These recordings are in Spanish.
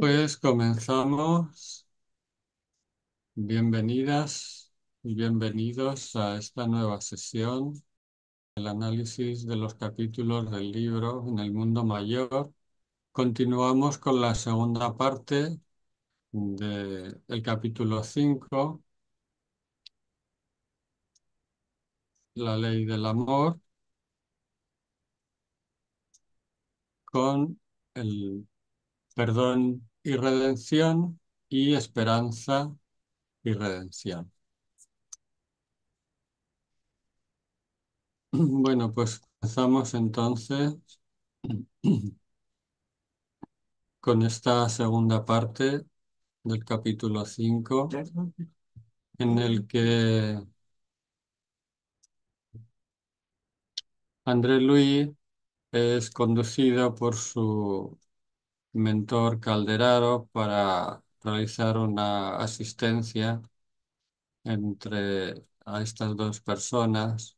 Pues comenzamos. Bienvenidas y bienvenidos a esta nueva sesión, el análisis de los capítulos del libro En el mundo mayor. Continuamos con la segunda parte del capítulo 5, la ley del amor, con el perdón y redención y esperanza y redención. Bueno, pues comenzamos entonces con esta segunda parte del capítulo 5, en el que André Louis es conducido por su mentor Calderaro para realizar una asistencia entre a estas dos personas.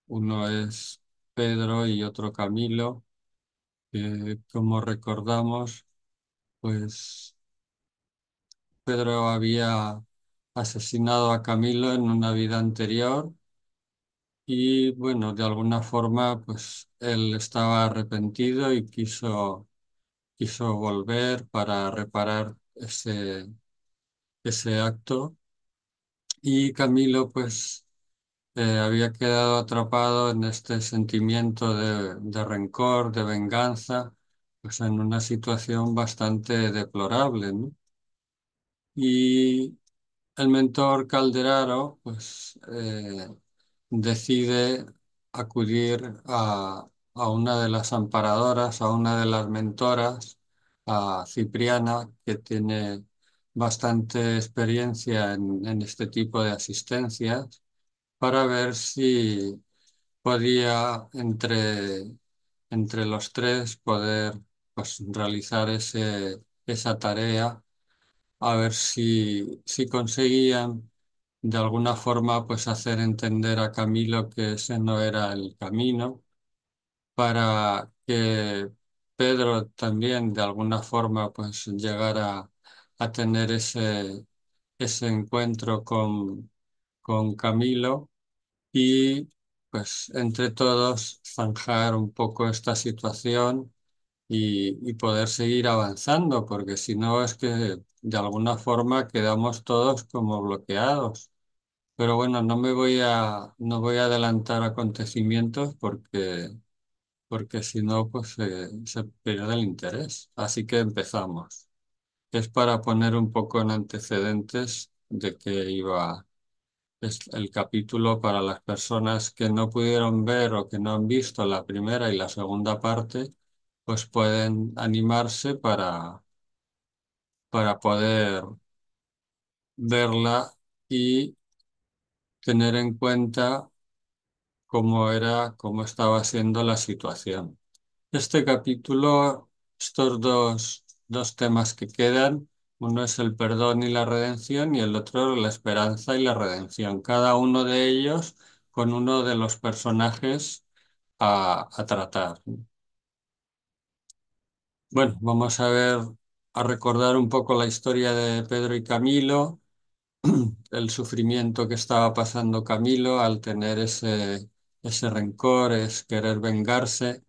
Uno es Pedro y otro Camilo, que como recordamos, pues Pedro había asesinado a Camilo en una vida anterior. Y bueno, de alguna forma, pues él estaba arrepentido y quiso volver para reparar ese acto. Y Camilo, pues, había quedado atrapado en este sentimiento de rencor, de venganza, pues en una situación bastante deplorable, ¿no? Y el mentor Calderaro, pues, decide acudir a una de las amparadoras, a una de las mentoras, a Cipriana, que tiene bastante experiencia en este tipo de asistencias, para ver si podía entre los tres poder, pues, realizar esa tarea, a ver si conseguían de alguna forma, pues, hacer entender a Camilo que ese no era el camino, para que Pedro también de alguna forma, pues, llegara a tener ese encuentro con Camilo y, pues, entre todos zanjar un poco esta situación y poder seguir avanzando, porque si no es que de alguna forma quedamos todos como bloqueados. Pero bueno, no voy a adelantar acontecimientos porque si no, pues se pierde el interés. Así que empezamos. Es para poner un poco en antecedentes de qué iba el capítulo para las personas que no pudieron ver o que no han visto la primera y la segunda parte, pues pueden animarse para poder verla y tener en cuenta cómo estaba siendo la situación. Este capítulo, estos dos temas que quedan, uno es el perdón y la redención y el otro la esperanza y la redención. Cada uno de ellos con uno de los personajes a tratar. Bueno, vamos a recordar un poco la historia de Pedro y Camilo, el sufrimiento que estaba pasando Camilo al tener ese rencor, es querer vengarse,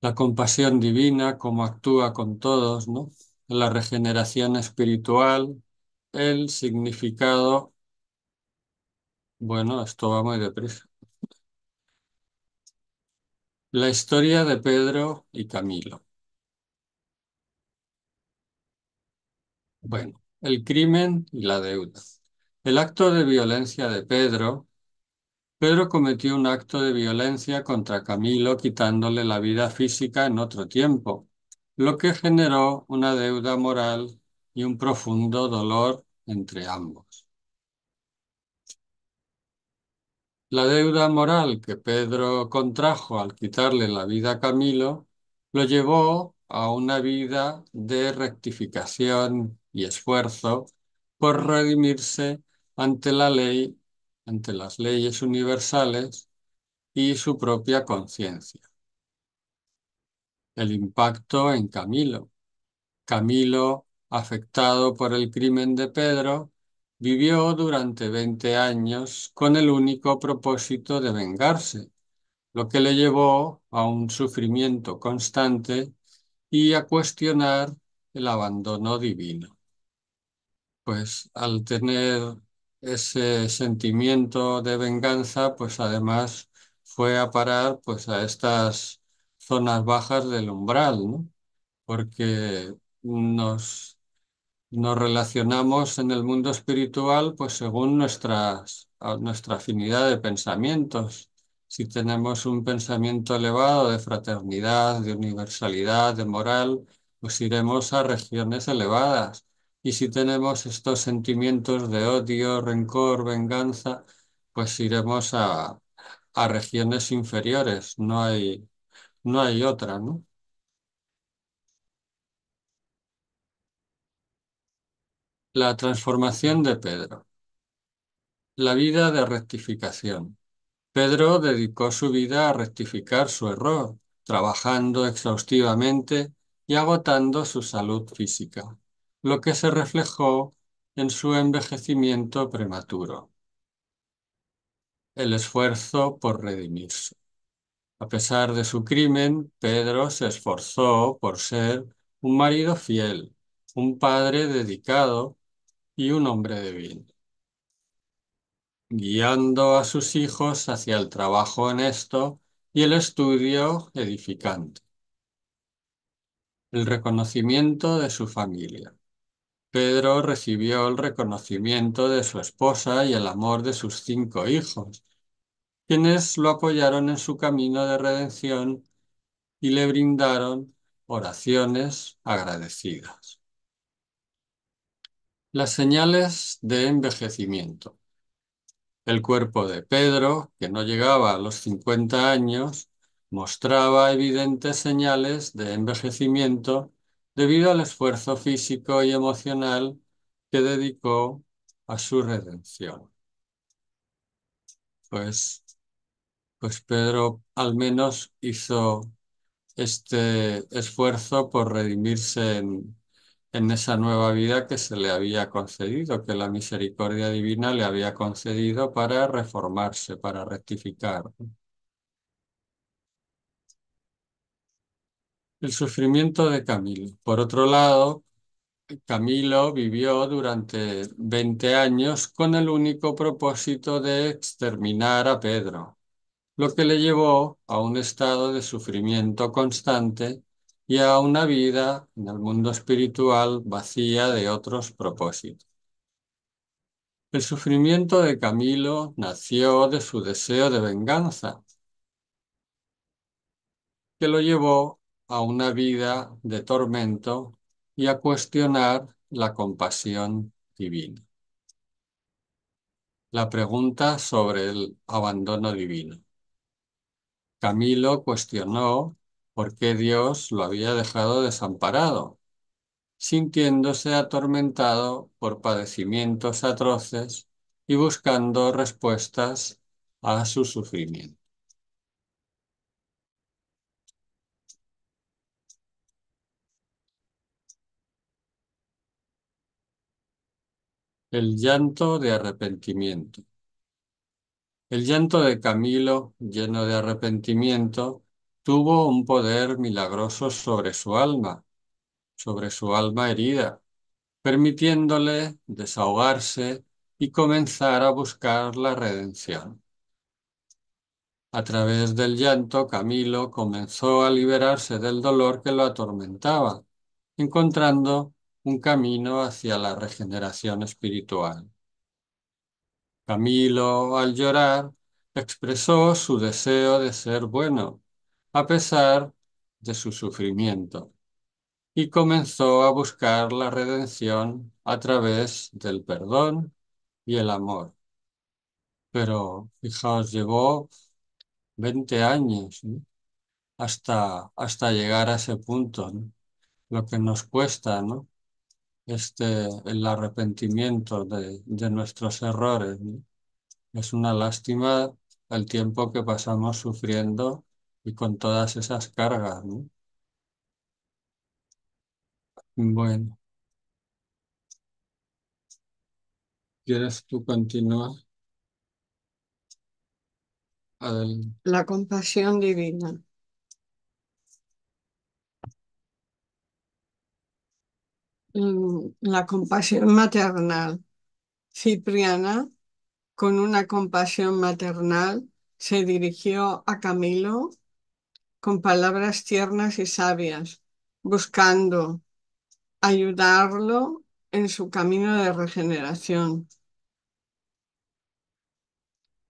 la compasión divina, cómo actúa con todos, ¿no? La regeneración espiritual, el significado, bueno, esto va muy deprisa. La historia de Pedro y Camilo. Bueno, el crimen y la deuda. El acto de violencia de Pedro. Pedro cometió un acto de violencia contra Camilo quitándole la vida física en otro tiempo, lo que generó una deuda moral y un profundo dolor entre ambos. La deuda moral que Pedro contrajo al quitarle la vida a Camilo lo llevó a una vida de rectificación y esfuerzo por redimirse ante la ley, ante las leyes universales y su propia conciencia. El impacto en Camilo. Camilo, afectado por el crimen de Pedro, vivió durante 20 años con el único propósito de vengarse, lo que le llevó a un sufrimiento constante y a cuestionar el abandono divino. Pues al tener ese sentimiento de venganza, pues además fue a parar pues a estas zonas bajas del umbral, ¿no? Porque nos relacionamos en el mundo espiritual pues según nuestra afinidad de pensamientos. Si tenemos un pensamiento elevado de fraternidad, de universalidad, de moral, pues iremos a regiones elevadas. Y si tenemos estos sentimientos de odio, rencor, venganza, pues iremos a regiones inferiores. No hay otra, ¿no? La transformación de Pedro. La vida de rectificación. Pedro dedicó su vida a rectificar su error, trabajando exhaustivamente y agotando su salud física, lo que se reflejó en su envejecimiento prematuro, el esfuerzo por redimirse. A pesar de su crimen, Pedro se esforzó por ser un marido fiel, un padre dedicado y un hombre de bien, guiando a sus hijos hacia el trabajo honesto y el estudio edificante. El reconocimiento de su familia. Pedro recibió el reconocimiento de su esposa y el amor de sus 5 hijos, quienes lo apoyaron en su camino de redención y le brindaron oraciones agradecidas. Las señales de envejecimiento. El cuerpo de Pedro, que no llegaba a los 50 años, mostraba evidentes señales de envejecimiento debido al esfuerzo físico y emocional que dedicó a su redención. Pues, pues Pedro al menos hizo este esfuerzo por redimirse en esa nueva vida que se le había concedido, que la misericordia divina le había concedido para reformarse, para rectificar. El sufrimiento de Camilo. Por otro lado, Camilo vivió durante 20 años con el único propósito de exterminar a Pedro, lo que le llevó a un estado de sufrimiento constante y a una vida en el mundo espiritual vacía de otros propósitos. El sufrimiento de Camilo nació de su deseo de venganza, que lo llevó a una vida de tormento y a cuestionar la compasión divina. La pregunta sobre el abandono divino. Camilo cuestionó por qué Dios lo había dejado desamparado, sintiéndose atormentado por padecimientos atroces y buscando respuestas a su sufrimiento. El llanto de arrepentimiento. El llanto de Camilo, lleno de arrepentimiento, tuvo un poder milagroso sobre su alma herida, permitiéndole desahogarse y comenzar a buscar la redención. A través del llanto, Camilo comenzó a liberarse del dolor que lo atormentaba, encontrando un camino hacia la regeneración espiritual. Camilo, al llorar, expresó su deseo de ser bueno, a pesar de su sufrimiento, y comenzó a buscar la redención a través del perdón y el amor. Pero, fijaos, llevó 20 años, ¿no? hasta llegar a ese punto, ¿no? Lo que nos cuesta, ¿no? El arrepentimiento de nuestros errores, ¿no? Es una lástima el tiempo que pasamos sufriendo y con todas esas cargas, ¿no? Bueno, ¿quieres tú continuar? Adelante. La compasión divina. La compasión maternal. Cipriana, con una compasión maternal, se dirigió a Camilo con palabras tiernas y sabias, buscando ayudarlo en su camino de regeneración.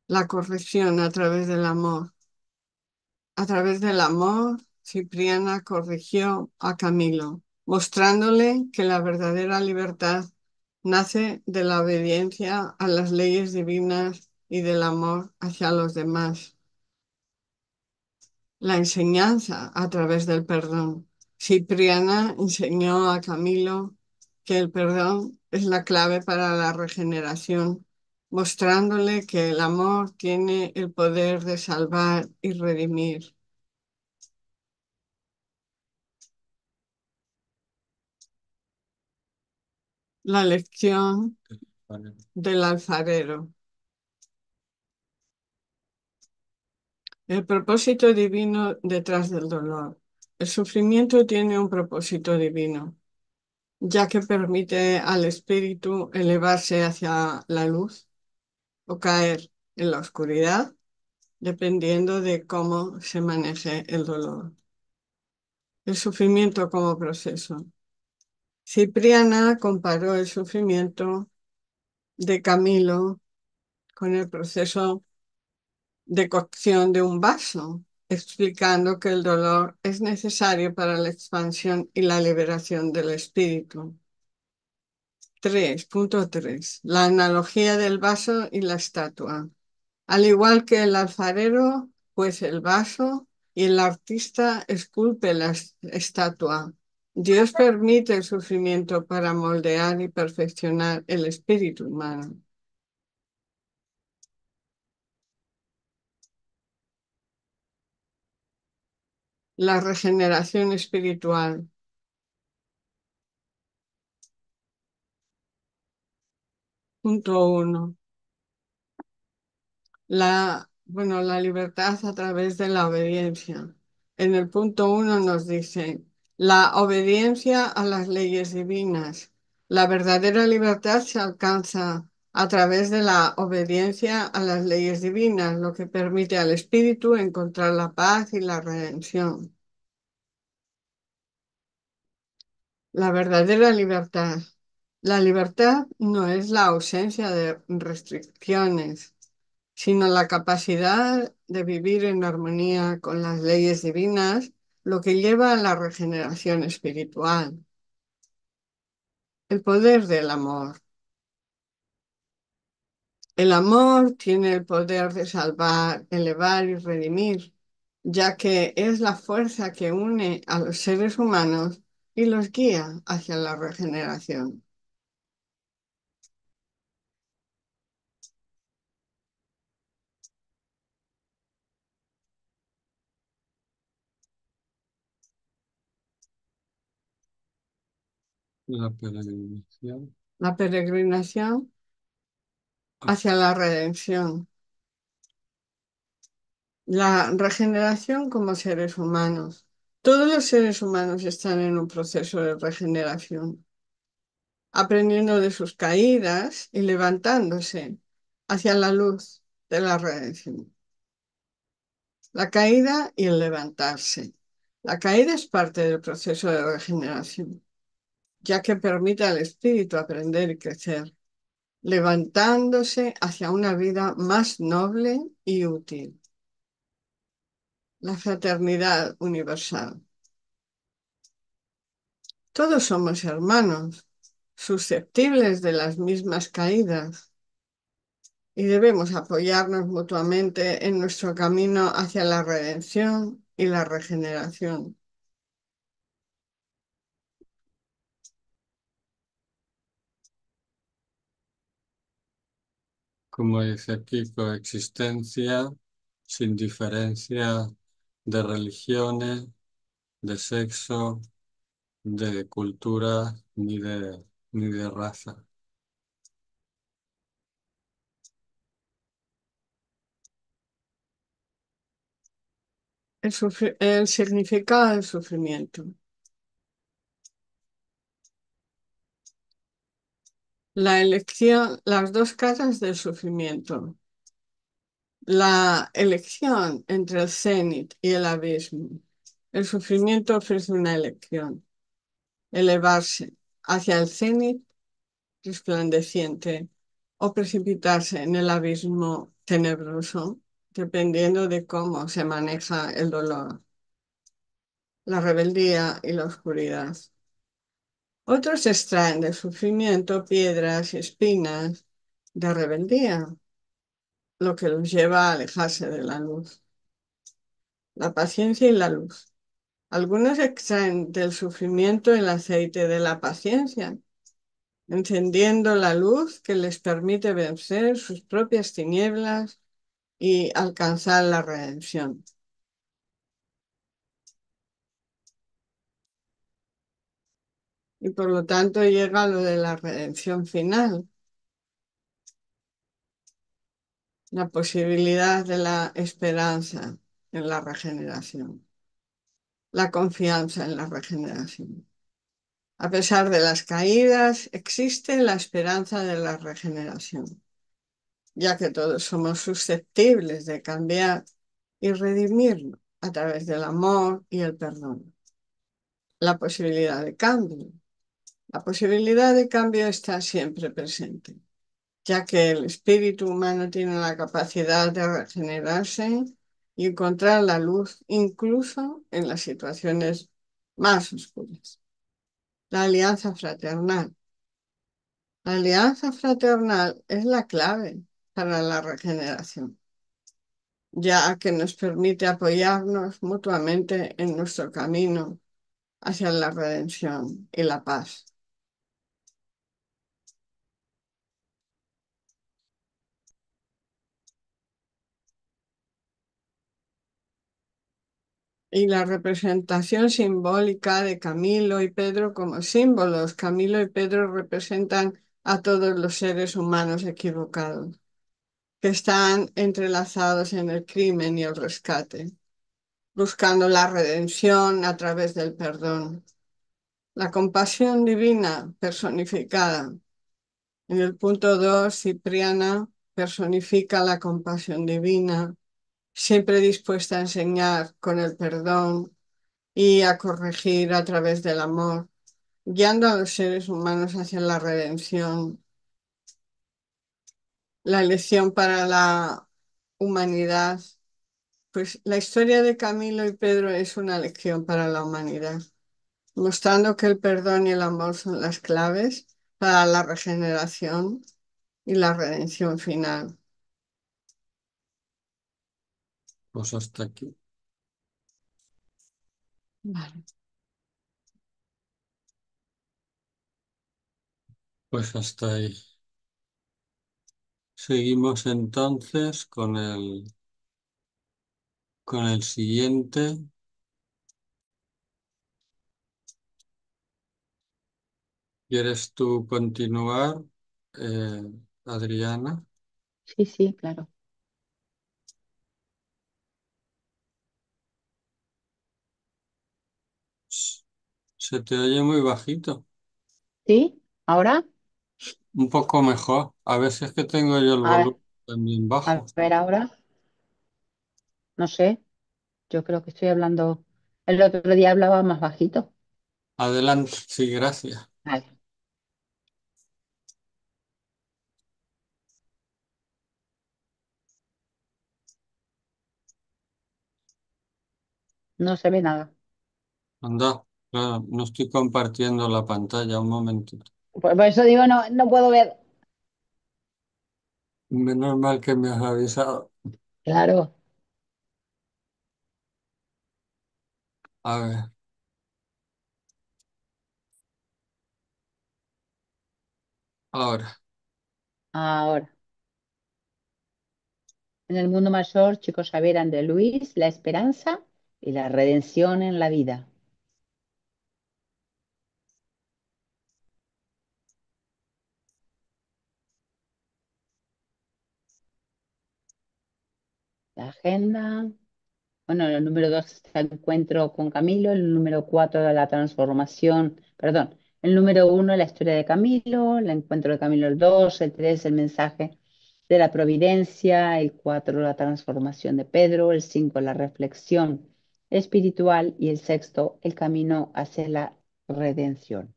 La corrección a través del amor. A través del amor, Cipriana corrigió a Camilo, mostrándole que la verdadera libertad nace de la obediencia a las leyes divinas y del amor hacia los demás. La enseñanza a través del perdón. Cipriana enseñó a Camilo que el perdón es la clave para la regeneración, mostrándole que el amor tiene el poder de salvar y redimir. La lección Vale. del alfarero. El propósito divino detrás del dolor. El sufrimiento tiene un propósito divino, ya que permite al espíritu elevarse hacia la luz o caer en la oscuridad, dependiendo de cómo se maneje el dolor. El sufrimiento como proceso. Cipriana comparó el sufrimiento de Camilo con el proceso de cocción de un vaso, explicando que el dolor es necesario para la expansión y la liberación del espíritu. 3.3. La analogía del vaso y la estatua. Al igual que el alfarero, pues el vaso y el artista esculpe la estatua. Dios permite el sufrimiento para moldear y perfeccionar el espíritu humano. La regeneración espiritual. Punto 1. La libertad a través de la obediencia. En el punto 1 nos dice, la obediencia a las leyes divinas. La verdadera libertad se alcanza a través de la obediencia a las leyes divinas, lo que permite al espíritu encontrar la paz y la redención. La verdadera libertad. La libertad no es la ausencia de restricciones, sino la capacidad de vivir en armonía con las leyes divinas, lo que lleva a la regeneración espiritual. El poder del amor. El amor tiene el poder de salvar, elevar y redimir, ya que es la fuerza que une a los seres humanos y los guía hacia la regeneración. La peregrinación. La peregrinación hacia la redención. La regeneración como seres humanos. Todos los seres humanos están en un proceso de regeneración, aprendiendo de sus caídas y levantándose hacia la luz de la redención. La caída y el levantarse. La caída es parte del proceso de regeneración, ya que permite al espíritu aprender y crecer, levantándose hacia una vida más noble y útil. La fraternidad universal. Todos somos hermanos, susceptibles de las mismas caídas y debemos apoyarnos mutuamente en nuestro camino hacia la redención y la regeneración. Como dice aquí, coexistencia sin diferencia de religiones, de sexo, de cultura ni de raza. El significado del sufrimiento. La elección, las dos caras del sufrimiento. La elección entre el cenit y el abismo. El sufrimiento ofrece una elección: elevarse hacia el cenit resplandeciente o precipitarse en el abismo tenebroso, dependiendo de cómo se maneja el dolor, la rebeldía y la oscuridad. Otros extraen del sufrimiento piedras y espinas de rebeldía, lo que los lleva a alejarse de la luz, la paciencia y la luz. Algunos extraen del sufrimiento el aceite de la paciencia, encendiendo la luz que les permite vencer sus propias tinieblas y alcanzar la redención. Y por lo tanto llega lo de la redención final, la posibilidad de la esperanza en la regeneración, la confianza en la regeneración. A pesar de las caídas, existe la esperanza de la regeneración, ya que todos somos susceptibles de cambiar y redimirnos a través del amor y el perdón. La posibilidad de cambio. La posibilidad de cambio está siempre presente, ya que el espíritu humano tiene la capacidad de regenerarse y encontrar la luz incluso en las situaciones más oscuras. La alianza fraternal. La alianza fraternal es la clave para la regeneración, ya que nos permite apoyarnos mutuamente en nuestro camino hacia la redención y la paz. Y la representación simbólica de Camilo y Pedro como símbolos. Camilo y Pedro representan a todos los seres humanos equivocados, que están entrelazados en el crimen y el rescate, buscando la redención a través del perdón. La compasión divina personificada. En el punto 2, Cipriana personifica la compasión divina, siempre dispuesta a enseñar con el perdón y a corregir a través del amor, guiando a los seres humanos hacia la redención. La lección para la humanidad. Pues la historia de Camilo y Pedro es una lección para la humanidad, mostrando que el perdón y el amor son las claves para la regeneración y la redención final. Pues hasta aquí. Vale. Pues hasta ahí. Seguimos entonces con el siguiente. ¿Quieres tú continuar, eh, Adriana? Sí, sí, claro. Se te oye muy bajito. ¿Sí? ¿Ahora? Un poco mejor. A veces que tengo yo el A ver, volumen también bajo. a ver ahora. No sé, yo creo que estoy hablando. El otro día hablaba más bajito. Adelante. Sí, gracias. Vale. No se ve nada. Anda. Claro, no estoy compartiendo la pantalla. Un momentito. Por eso digo, no, no puedo ver. Menos mal que me has avisado. Claro. A ver, ahora. Ahora. En el mundo mayor, chicos, saberán de Luis la esperanza y la redención en la vida. La agenda. Bueno, el número 2 está el encuentro con Camilo, el número 4 la transformación, perdón, el número 1 la historia de Camilo, el encuentro de Camilo el 2, el 3 el mensaje de la providencia, el 4 la transformación de Pedro, el 5 la reflexión espiritual y el sexto el camino hacia la redención.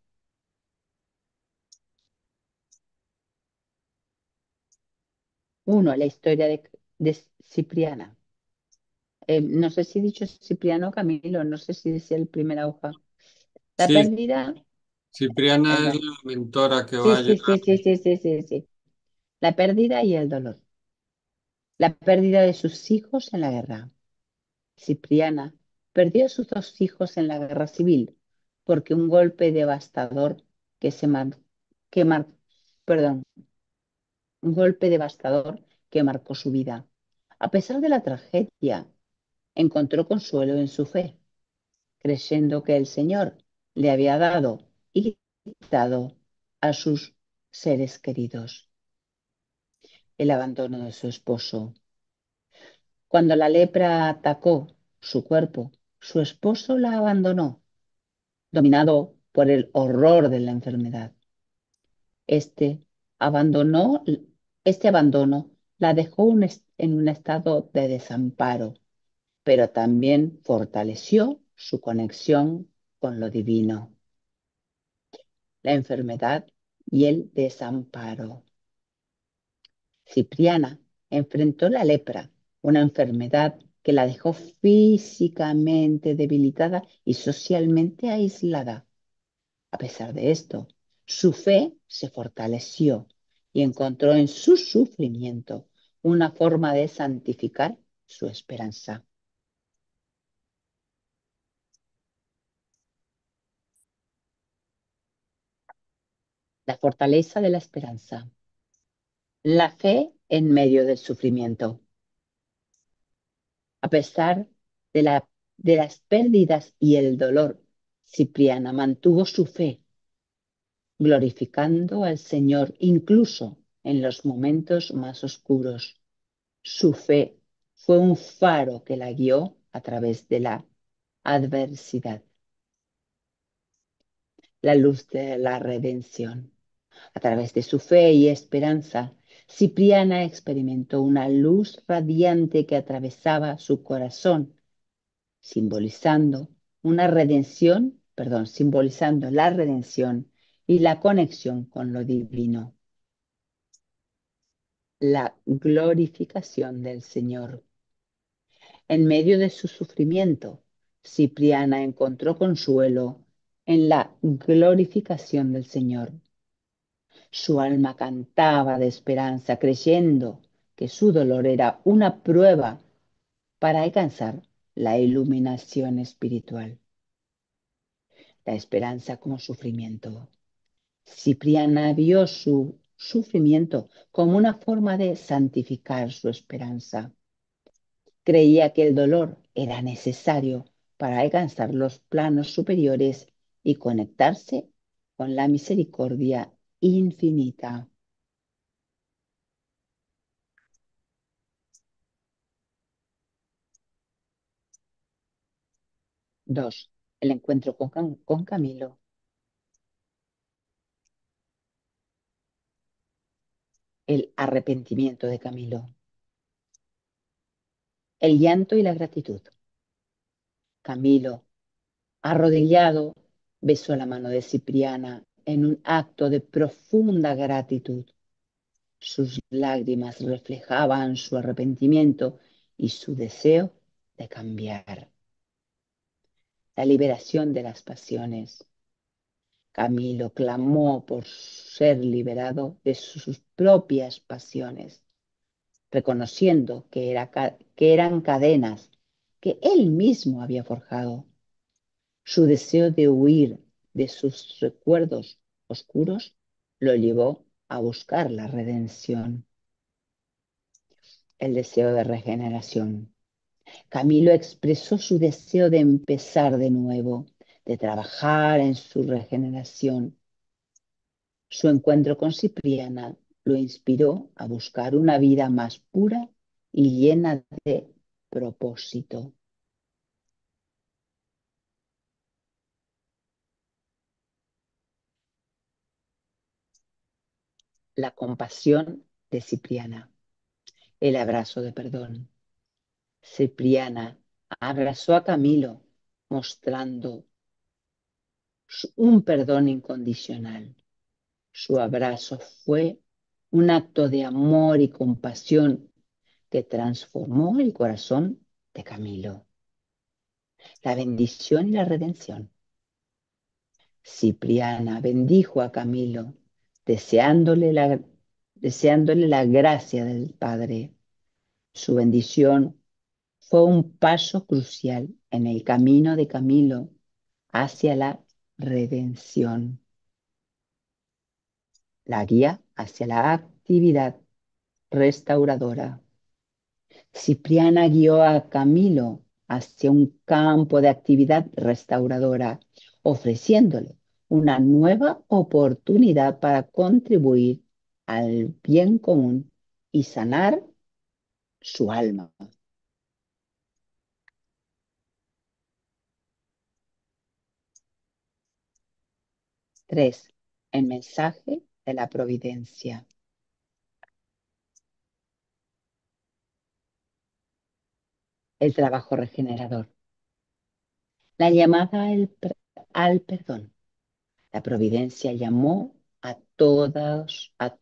Uno, la historia de Cipriana. No sé si he dicho Cipriano o Camilo, no sé si decía el primera hoja. La Sí, pérdida, Cipriana es perdón. la mentora que Sí, va a sí, llevar. sí, sí, sí, sí, sí, sí. La pérdida y el dolor. La pérdida de sus hijos en la guerra. Cipriana perdió a sus dos hijos en la guerra civil porque un golpe devastador que se mar- que mar- perdón, un golpe devastador que marcó su vida. A pesar de la tragedia, encontró consuelo en su fe, creyendo que el Señor le había dado y quitado a sus seres queridos. El abandono de su esposo. Cuando la lepra atacó su cuerpo, su esposo la abandonó, dominado por el horror de la enfermedad. Este abandonó, este abandono la dejó en un estado de desamparo, pero también fortaleció su conexión con lo divino. La enfermedad y el desamparo. Cipriana enfrentó la lepra, una enfermedad que la dejó físicamente debilitada y socialmente aislada. A pesar de esto, su fe se fortaleció y encontró en su sufrimiento una forma de santificar su esperanza. La fortaleza de la esperanza. La fe en medio del sufrimiento. A pesar de las pérdidas y el dolor, Cipriana mantuvo su fe, glorificando al Señor incluso en los momentos más oscuros. Su fe fue un faro que la guió a través de la adversidad, la luz de la redención. A través de su fe y esperanza, Cipriana experimentó una luz radiante que atravesaba su corazón simbolizando simbolizando la redención y la conexión con lo divino, la glorificación del Señor. En medio de su sufrimiento, Cipriana encontró consuelo en la glorificación del Señor. Su alma cantaba de esperanza, creyendo que su dolor era una prueba para alcanzar la iluminación espiritual. La esperanza como sufrimiento. Cipriana vio su sufrimiento como una forma de santificar su esperanza. Creía que el dolor era necesario para alcanzar los planos superiores y conectarse con la misericordia infinita. 2. El encuentro con Camilo. El arrepentimiento de Camilo. El llanto y la gratitud. Camilo, arrodillado, besó la mano de Cipriana en un acto de profunda gratitud. Sus lágrimas reflejaban su arrepentimiento y su deseo de cambiar. La liberación de las pasiones. Camilo clamó por ser liberado de sus propias pasiones, reconociendo que eran cadenas que él mismo había forjado. Su deseo de huir de sus recuerdos oscuros lo llevó a buscar la redención, el deseo de regeneración. Camilo expresó su deseo de empezar de nuevo, de trabajar en su regeneración. Su encuentro con Cipriana lo inspiró a buscar una vida más pura y llena de propósito. La compasión de Cipriana, el abrazo de perdón. Cipriana abrazó a Camilo mostrando un perdón incondicional. Su abrazo fue un acto de amor y compasión que transformó el corazón de Camilo. La bendición y la redención. Cipriana bendijo a Camilo, deseándole la, deseándole la gracia del Padre. Su bendición fue un paso crucial en el camino de Camilo hacia la redención, la guía hacia la actividad restauradora. Cipriana guió a Camilo hacia un campo de actividad restauradora, ofreciéndole una nueva oportunidad para contribuir al bien común y sanar su alma. 3. El mensaje de la providencia. El trabajo regenerador. La llamada al perdón. La providencia llamó a todos a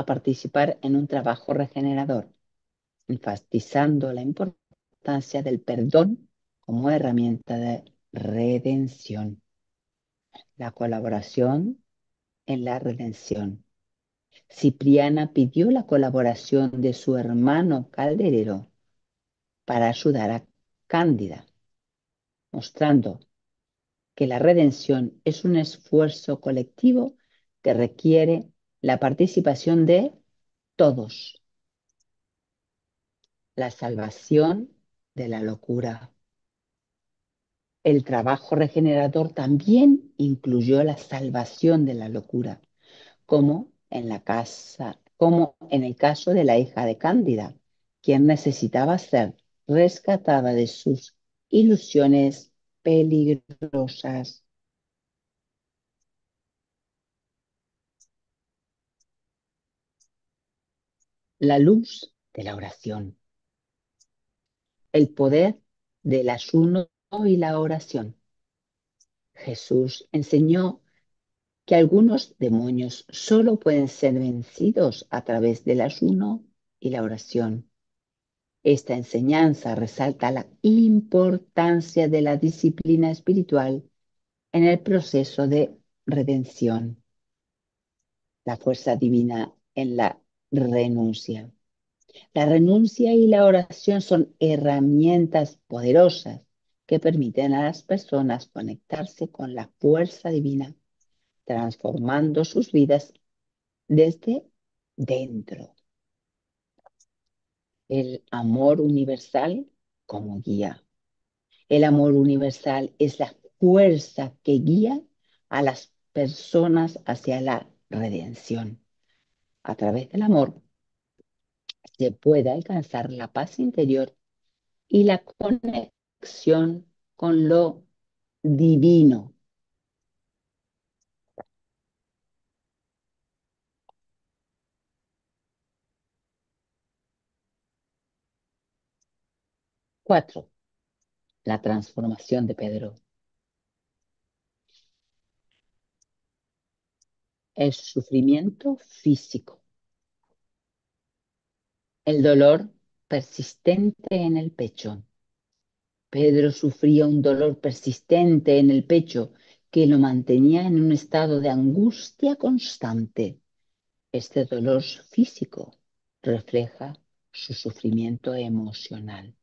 participar en un trabajo regenerador, enfatizando la importancia del perdón como herramienta de redención. La colaboración en la redención. Cipriana pidió la colaboración de su hermano Calderero para ayudar a Cándida, mostrando que la redención es un esfuerzo colectivo que requiere la participación de todos. La salvación de la locura. El trabajo regenerador también incluyó la salvación de la locura, como en el caso de la hija de Cándida, quien necesitaba ser rescatada de sus ilusiones peligrosas. La luz de la oración, el poder del ayuno y la oración. Jesús enseñó que algunos demonios solo pueden ser vencidos a través del ayuno y la oración. Esta enseñanza resalta la importancia de la disciplina espiritual en el proceso de redención, la fuerza divina en la renuncia. La renuncia y la oración son herramientas poderosas que permiten a las personas conectarse con la fuerza divina, transformando sus vidas desde dentro. El amor universal como guía. El amor universal es la fuerza que guía a las personas hacia la redención. A través del amor se puede alcanzar la paz interior y la conexión con lo divino. 4. La transformación de Pedro. El sufrimiento físico. El dolor persistente en el pecho. Pedro sufría un dolor persistente en el pecho que lo mantenía en un estado de angustia constante. Este dolor físico refleja su sufrimiento emocional.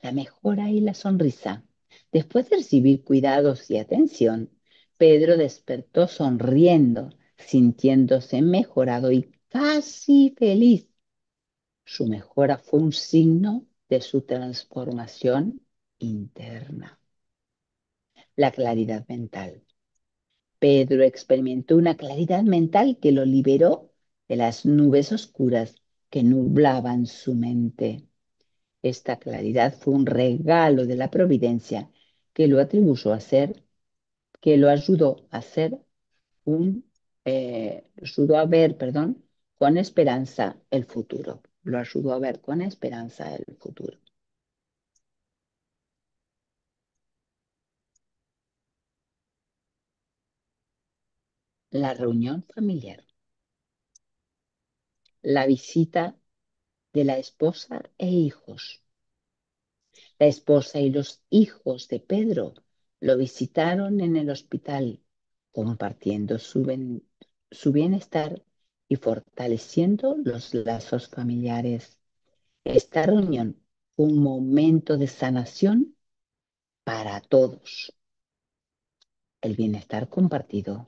La mejora y la sonrisa. Después de recibir cuidados y atención, Pedro despertó sonriendo, sintiéndose mejorado y casi feliz. Su mejora fue un signo de su transformación interna. La claridad mental. Pedro experimentó una claridad mental que lo liberó de las nubes oscuras que nublaban su mente. Esta claridad fue un regalo de la providencia que lo atribuyó a ser, que lo ayudó a ser ayudó a ver, perdón, con esperanza el futuro. Lo ayudó a ver con esperanza el futuro. La reunión familiar, la visita de la esposa e hijos. La esposa y los hijos de Pedro lo visitaron en el hospital, compartiendo su bienestar y fortaleciendo los lazos familiares. Esta reunión fue un momento de sanación para todos. El bienestar compartido.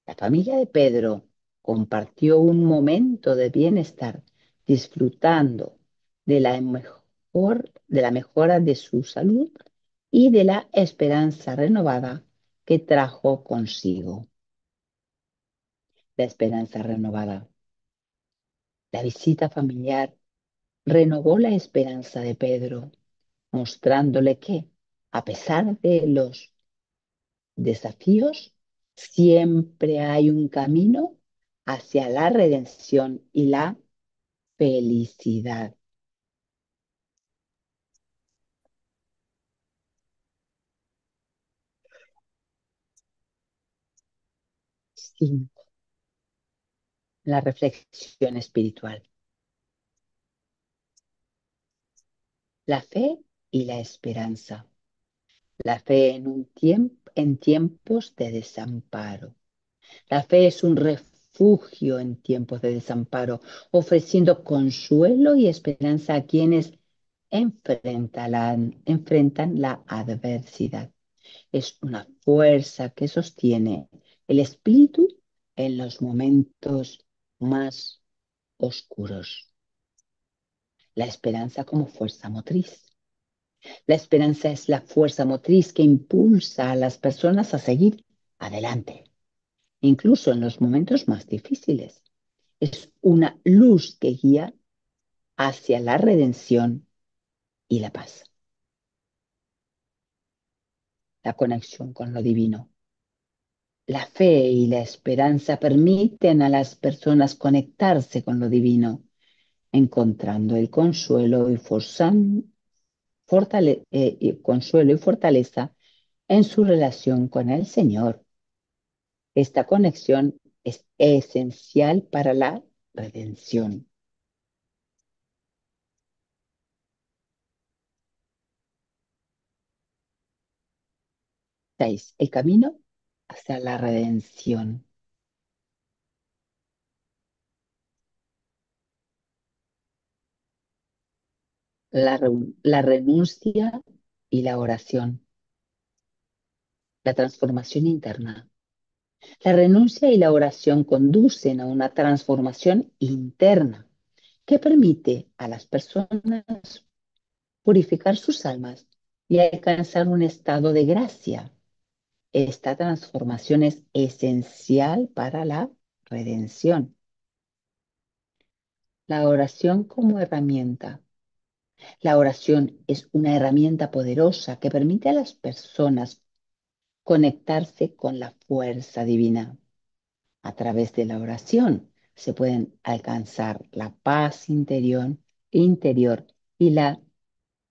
La familia de Pedro compartió un momento de bienestar, disfrutando de la mejora de su salud y de la esperanza renovada que trajo consigo. La esperanza renovada. La visita familiar renovó la esperanza de Pedro, mostrándole que, a pesar de los desafíos, siempre hay un camino hacia la redención y la felicidad. Cinco, la reflexión espiritual. La fe y la esperanza. La fe en tiempos de desamparo. La fe es un refugio en tiempos de desamparo, ofreciendo consuelo y esperanza a quienes enfrentan la adversidad. Es una fuerza que sostiene el espíritu en los momentos más oscuros. La esperanza como fuerza motriz. La esperanza es la fuerza motriz que impulsa a las personas a seguir adelante, incluso en los momentos más difíciles. Es una luz que guía hacia la redención y la paz. La conexión con lo divino. La fe y la esperanza permiten a las personas conectarse con lo divino, encontrando el consuelo consuelo y fortaleza en su relación con el Señor. Esta conexión es esencial para la redención. 6. El camino hacia la redención. La renuncia y la oración. La transformación interna. La renuncia y la oración conducen a una transformación interna que permite a las personas purificar sus almas y alcanzar un estado de gracia. Esta transformación es esencial para la redención. La oración como herramienta. La oración es una herramienta poderosa que permite a las personas conectarse con la fuerza divina. A través de la oración se pueden alcanzar la paz interior y la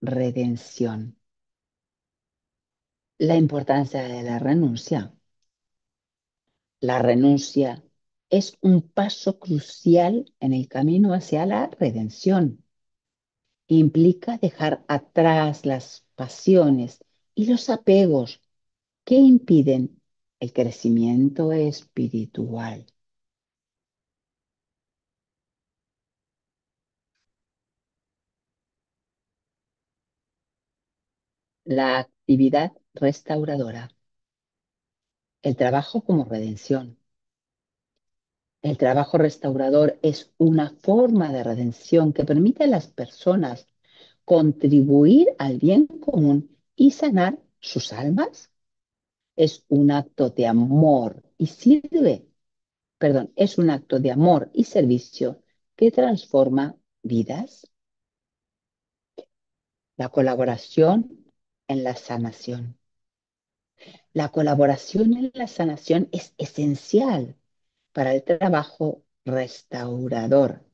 redención. La importancia de la renuncia. La renuncia es un paso crucial en el camino hacia la redención. Implica dejar atrás las pasiones y los apegos que impiden el crecimiento espiritual. La actividad restauradora. El trabajo como redención. El trabajo restaurador es una forma de redención que permite a las personas contribuir al bien común y sanar sus almas. Es un acto de amor y sirve perdón, es un acto de amor y servicio que transforma vidas. La colaboración en la sanación. La colaboración en la sanación es esencial para el trabajo restaurador.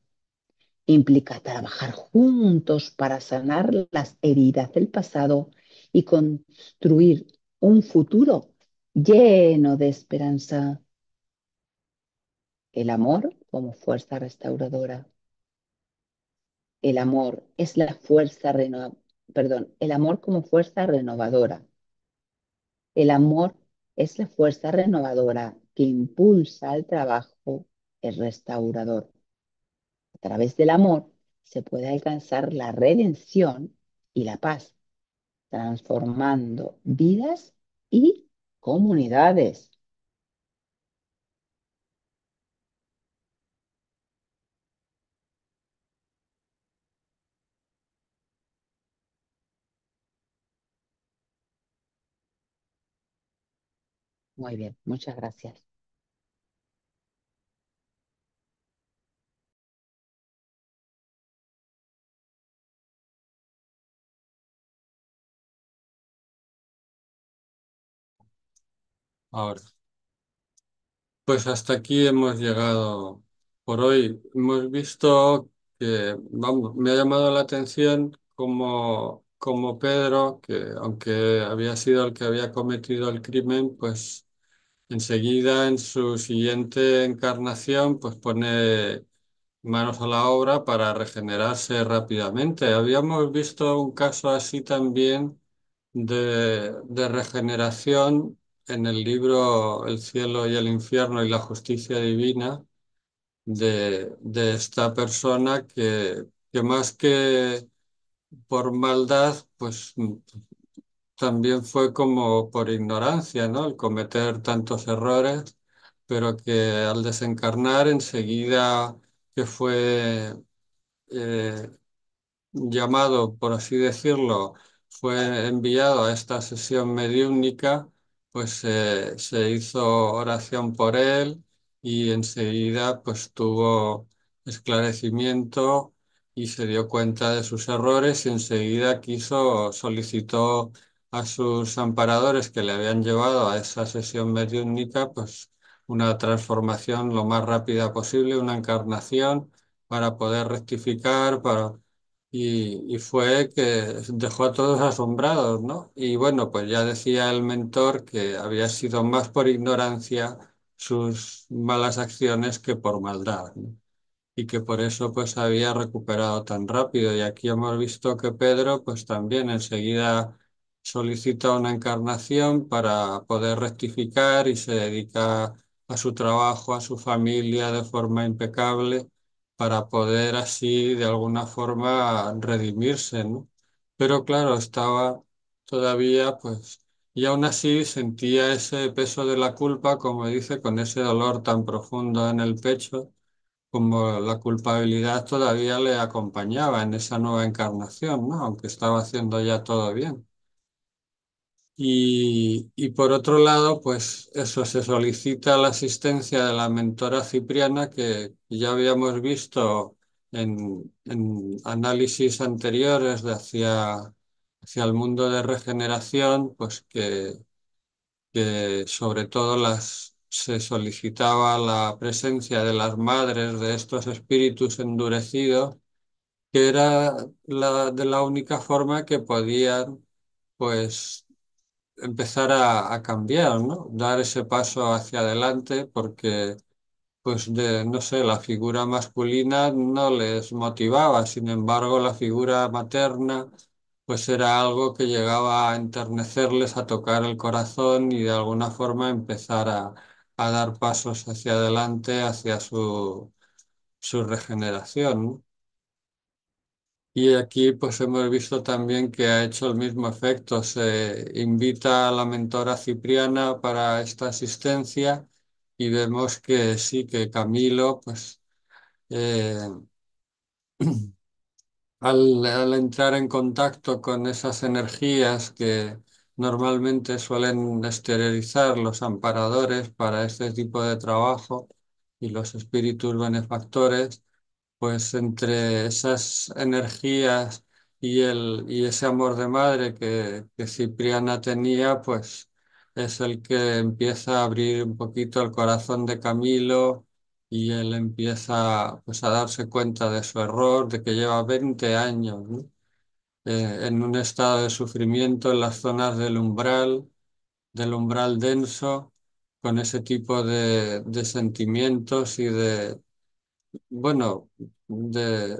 Implica trabajar juntos para sanar las heridas del pasado y construir un futuro lleno de esperanza. El amor como fuerza restauradora. El amor es la fuerza perdón, el amor como fuerza renovadora. El amor es la fuerza renovadora que impulsa el trabajo el restaurador. A través del amor se puede alcanzar la redención y la paz, transformando vidas y comunidades. Muy bien, muchas gracias. Ahora, pues hasta aquí hemos llegado por hoy. Hemos visto que, vamos, me ha llamado la atención como Pedro, que aunque había sido el que había cometido el crimen, pues enseguida en su siguiente encarnación, pues pone manos a la obra para regenerarse rápidamente. Habíamos visto un caso así también de regeneración en el libro El cielo y el infierno y la justicia divina de esta persona que más que por maldad, pues también fue como por ignorancia, ¿no? El cometer tantos errores, pero que al desencarnar enseguida que fue eh, llamado, por así decirlo, fue enviado a esta sesión mediúmnica, pues se hizo oración por él y enseguida pues tuvo esclarecimiento y se dio cuenta de sus errores y enseguida solicitó a sus amparadores que le habían llevado a esa sesión mediúmnica, pues una transformación lo más rápida posible, una encarnación para poder rectificar, y fue que dejó a todos asombrados, ¿no? Y bueno, pues ya decía el mentor que había sido más por ignorancia sus malas acciones que por maldad, ¿no? Y que por eso pues había recuperado tan rápido. Y aquí hemos visto que Pedro pues también enseguida solicita una encarnación para poder rectificar y se dedica a su trabajo, a su familia de forma impecable para poder así de alguna forma redimirse, ¿no? Pero claro, estaba todavía pues y aún así sentía ese peso de la culpa, como dice, con ese dolor tan profundo en el pecho como la culpabilidad todavía le acompañaba en esa nueva encarnación, ¿no? Aunque estaba haciendo ya todo bien. Y por otro lado, pues eso se solicita la asistencia de la mentora Cipriana que ya habíamos visto en análisis anteriores hacia el mundo de regeneración, pues que sobre todo se solicitaba la presencia de las madres de estos espíritus endurecidos, que era de la única forma que podían pues empezar a cambiar, ¿no? Dar ese paso hacia adelante porque pues no sé, la figura masculina no les motivaba, sin embargo, la figura materna, pues era algo que llegaba a enternecerles, a tocar el corazón y de alguna forma empezar a dar pasos hacia adelante, hacia su regeneración, ¿no? Y aquí pues hemos visto también que ha hecho el mismo efecto. Se invita a la mentora Cipriana para esta asistencia y vemos que sí, que Camilo pues eh, al entrar en contacto con esas energías que normalmente suelen esterilizar los amparadores para este tipo de trabajo, y los espíritus benefactores, pues entre esas energías y ese amor de madre que Cipriana tenía, pues es el que empieza a abrir un poquito el corazón de Camilo y él empieza pues a darse cuenta de su error, de que lleva 20 años, ¿no? En un estado de sufrimiento en las zonas del umbral denso, con ese tipo de sentimientos y bueno, de,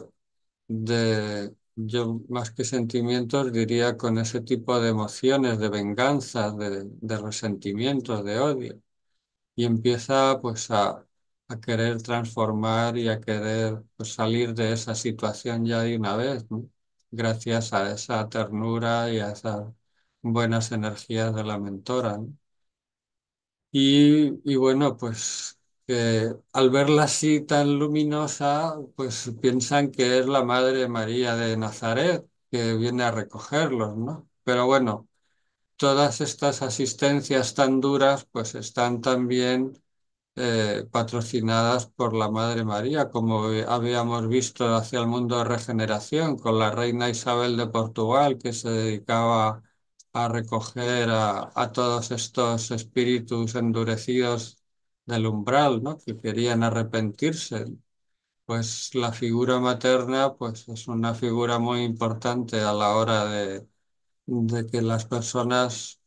yo más que sentimientos diría con ese tipo de emociones, de venganza, de resentimientos, de odio. Y empieza pues a querer transformar y a querer pues, salir de esa situación ya de una vez, ¿no? Gracias a esa ternura y a esas buenas energías de la mentora, ¿no? Y bueno, pues que al verla así tan luminosa, pues piensan que es la Madre María de Nazaret que viene a recogerlos, ¿no? Pero bueno, todas estas asistencias tan duras, pues están también patrocinadas por la Madre María, como habíamos visto hacia el mundo de regeneración, con la reina Isabel de Portugal, que se dedicaba a recoger a todos estos espíritus endurecidos del umbral, ¿no? Que querían arrepentirse. Pues la figura materna, pues es una figura muy importante a la hora de que las personas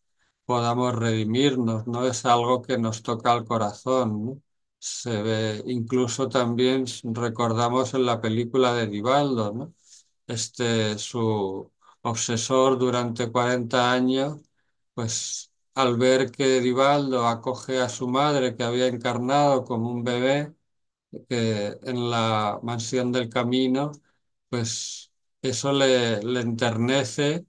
podamos redimirnos, ¿no? Es algo que nos toca al corazón, ¿no? Se ve, incluso también recordamos en la película de Divaldo, ¿no? Su obsesor durante 40 años, pues al ver que Divaldo acoge a su madre que había encarnado como un bebé, que en la mansión del camino, pues eso le enternece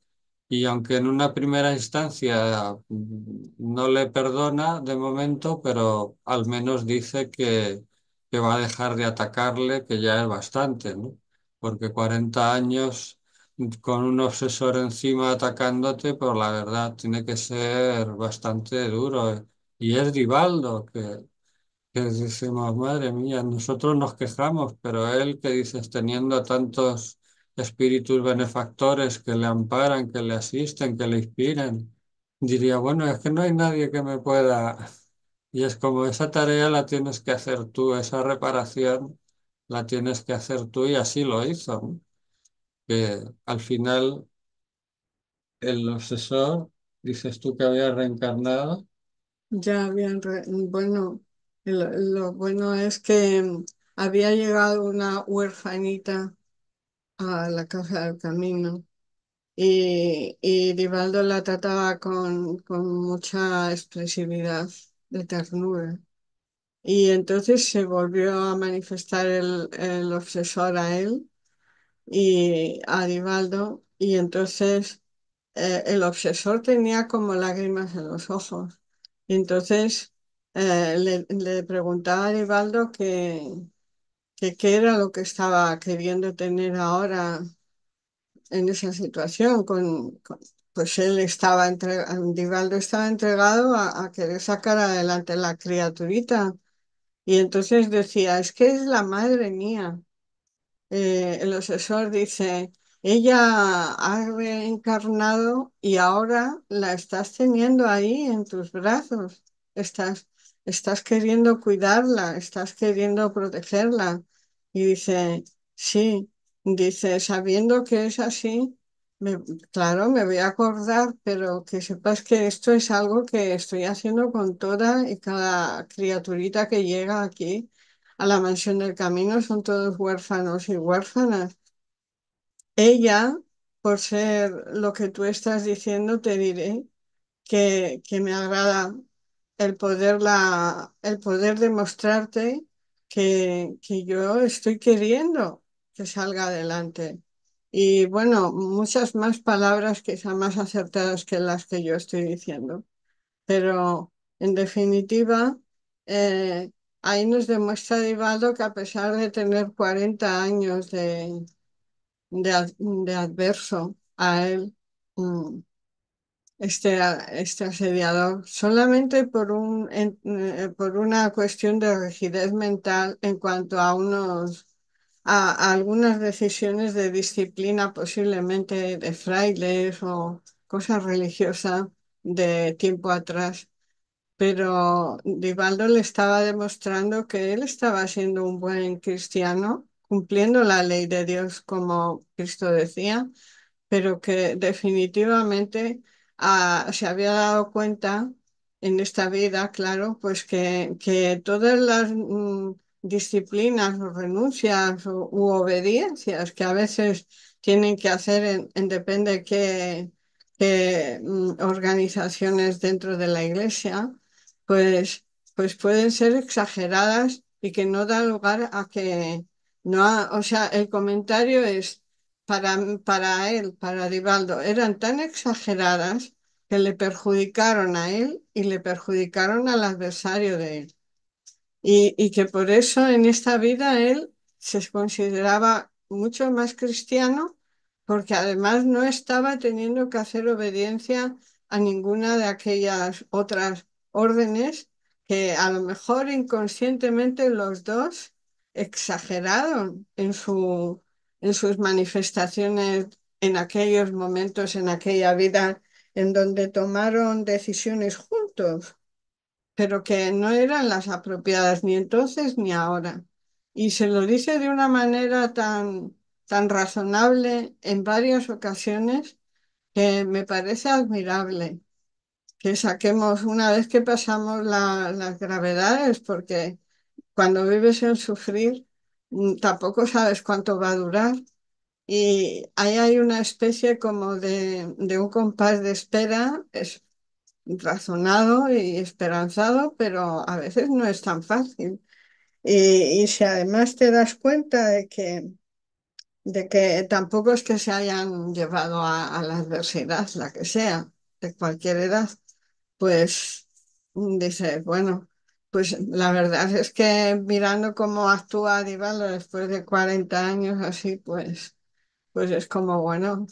y aunque en una primera instancia no le perdona de momento, pero al menos dice que va a dejar de atacarle, que ya es bastante, ¿no? Porque 40 años con un obsesor encima atacándote, pues la verdad tiene que ser bastante duro. Y es Divaldo, que decimos, madre mía, nosotros nos quejamos, pero él, que dices, teniendo tantos espíritus benefactores que le amparan, que le asisten, que le inspiran, diría, bueno, es que no hay nadie que me pueda. Y es como esa tarea la tienes que hacer tú, esa reparación la tienes que hacer tú y así lo hizo, ¿no? Que al final el obsesor, dices tú que había reencarnado. Ya habían, bueno, lo bueno es que había llegado una huerfanita a la casa del camino y Divaldo la trataba con mucha expresividad de ternura. Y entonces se volvió a manifestar el obsesor a él y a Divaldo, y entonces el obsesor tenía como lágrimas en los ojos. Y entonces le preguntaba a Divaldo que qué era lo que estaba queriendo tener ahora en esa situación. Pues él estaba Divaldo estaba entregado a querer sacar adelante la criaturita. Y entonces decía, es que es la madre mía. El obsesor dice, ella ha reencarnado y ahora la estás teniendo ahí en tus brazos. Estás, estás queriendo cuidarla, estás queriendo protegerla. Y dice, sí, dice, sabiendo que es así, me- claro, me voy a acordar, pero que sepas que esto es algo que estoy haciendo con toda y cada criaturita que llega aquí a la mansión del camino, son todos huérfanos y huérfanas. Ella, por ser lo que tú estás diciendo, te diré que me agrada el poder demostrarte que yo estoy queriendo que salga adelante. Y bueno, muchas más palabras que sean más acertadas que las que yo estoy diciendo. Pero en definitiva, ahí nos demuestra Divaldo que a pesar de tener 40 años de adverso a él, mm, este asediador, solamente por una cuestión de rigidez mental en cuanto a algunas decisiones de disciplina, posiblemente de frailes o cosas religiosas de tiempo atrás. Pero Divaldo le estaba demostrando que él estaba siendo un buen cristiano, cumpliendo la ley de Dios como Cristo decía, pero que definitivamente se había dado cuenta en esta vida, claro, pues que todas las disciplinas o renuncias u obediencias que a veces tienen que hacer en depende qué organizaciones dentro de la iglesia, pues, pues pueden ser exageradas y que no da lugar a que no, o sea, el comentario es para él, para Divaldo, eran tan exageradas que le perjudicaron a él y le perjudicaron al adversario de él. Y que por eso en esta vida él se consideraba mucho más cristiano, porque además no estaba teniendo que hacer obediencia a ninguna de aquellas otras órdenes que a lo mejor inconscientemente los dos exageraron en sus manifestaciones en aquellos momentos, en aquella vida en donde tomaron decisiones juntos, pero que no eran las apropiadas ni entonces ni ahora. Y se lo dice de una manera tan razonable en varias ocasiones que me parece admirable que saquemos una vez que pasamos las gravedades, porque cuando vives en sufrir, tampoco sabes cuánto va a durar. Y ahí hay una especie como de un compás de espera, es razonado y esperanzado, pero a veces no es tan fácil. Y si además te das cuenta de que tampoco es que se hayan llevado a la adversidad, la que sea, de cualquier edad, pues dices, bueno, pues la verdad es que mirando cómo actúa Aníbal después de 40 años así, pues es como, bueno,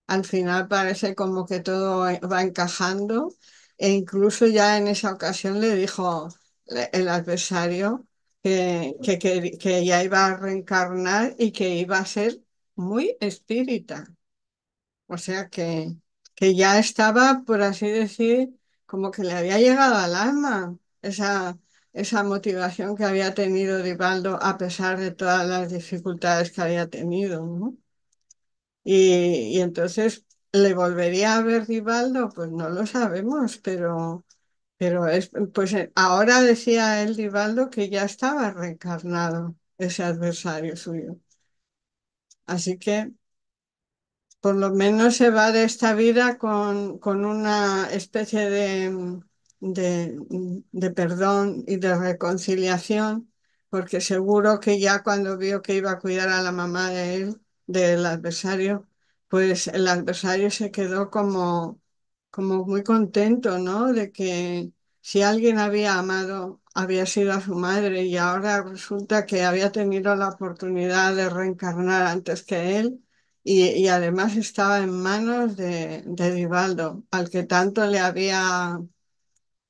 al final parece como que todo va encajando e incluso ya en esa ocasión le dijo el adversario que ya iba a reencarnar y que iba a ser muy espírita. O sea que ya estaba, por así decir, como que le había llegado al alma esa motivación que había tenido Divaldo a pesar de todas las dificultades que había tenido, ¿no? Y entonces, ¿le volvería a ver Divaldo? Pues no lo sabemos, pero pues ahora decía el Divaldo que ya estaba reencarnado ese adversario suyo. Así que por lo menos se va de esta vida con una especie de perdón y de reconciliación, porque seguro que ya cuando vio que iba a cuidar a la mamá de él, del adversario, pues el adversario se quedó como muy contento, ¿no? De que si alguien había amado, había sido a su madre y ahora resulta que había tenido la oportunidad de reencarnar antes que él y además estaba en manos de Divaldo, al que tanto le había,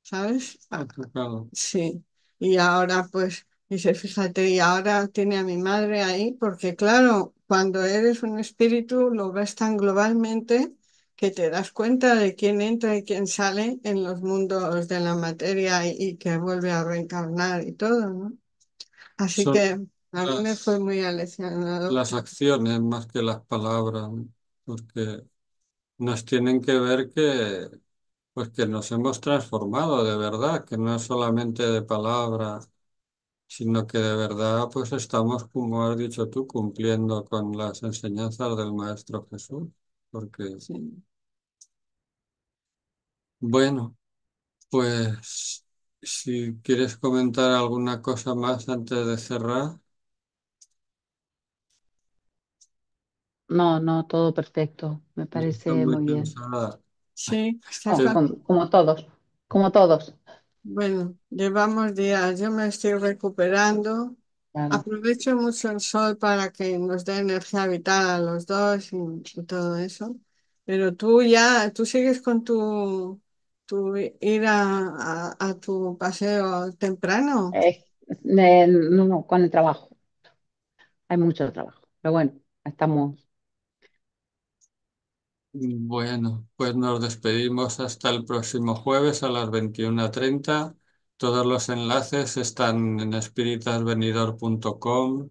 ¿sabes? Atacado. Sí, y ahora pues, dice, fíjate, y ahora tiene a mi madre ahí, porque claro, cuando eres un espíritu lo ves tan globalmente que te das cuenta de quién entra y quién sale en los mundos de la materia y que vuelve a reencarnar y todo, ¿no? Así Son que a mí me fue las, muy aleccionador. las acciones más que las palabras, ¿no? Porque nos tienen que ver pues que nos hemos transformado de verdad, que no es solamente de palabras, sino que de verdad pues estamos, como has dicho tú, cumpliendo con las enseñanzas del Maestro Jesús. Porque, Sí. bueno, pues si quieres comentar alguna cosa más antes de cerrar, No, no, todo perfecto. Me estás parece muy muy bien. cansada. Sí, estás Oh, Sí, como todos, como todos. bueno, llevamos días, yo me estoy recuperando. Claro. Aprovecho mucho el sol para que nos dé energía vital a los dos y todo eso. Pero tú sigues con tu ir a tu paseo temprano. Eh, no, no, con el trabajo. Hay mucho trabajo. Pero bueno, estamos. Bueno, pues nos despedimos hasta el próximo jueves a las 21:30. Todos los enlaces están en espiritasvenidor.com,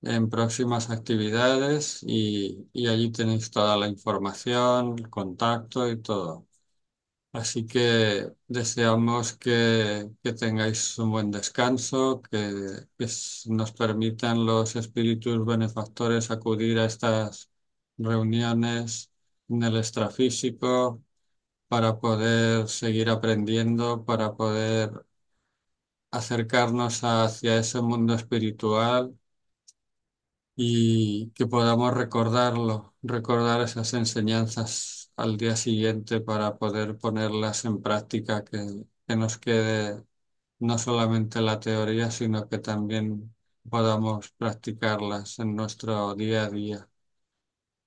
en próximas actividades y allí tenéis toda la información, el contacto y todo. Así que deseamos que tengáis un buen descanso, nos permitan los espíritus benefactores acudir a estas reuniones en el extrafísico para poder seguir aprendiendo, para poder acercarnos hacia ese mundo espiritual y que podamos recordarlo, recordar esas enseñanzas al día siguiente para poder ponerlas en práctica, que nos quede no solamente la teoría, sino que también podamos practicarlas en nuestro día a día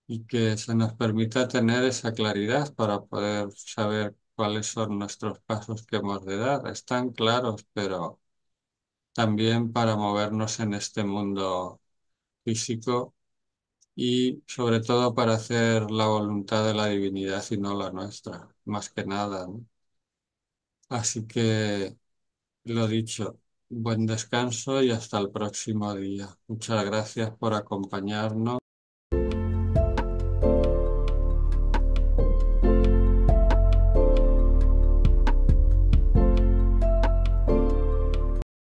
y que se nos permita tener esa claridad para poder saber cuáles son nuestros pasos que hemos de dar. Están claros, pero también para movernos en este mundo físico y sobre todo para hacer la voluntad de la divinidad y no la nuestra, más que nada, ¿no? Así que lo dicho, buen descanso y hasta el próximo día. Muchas gracias por acompañarnos.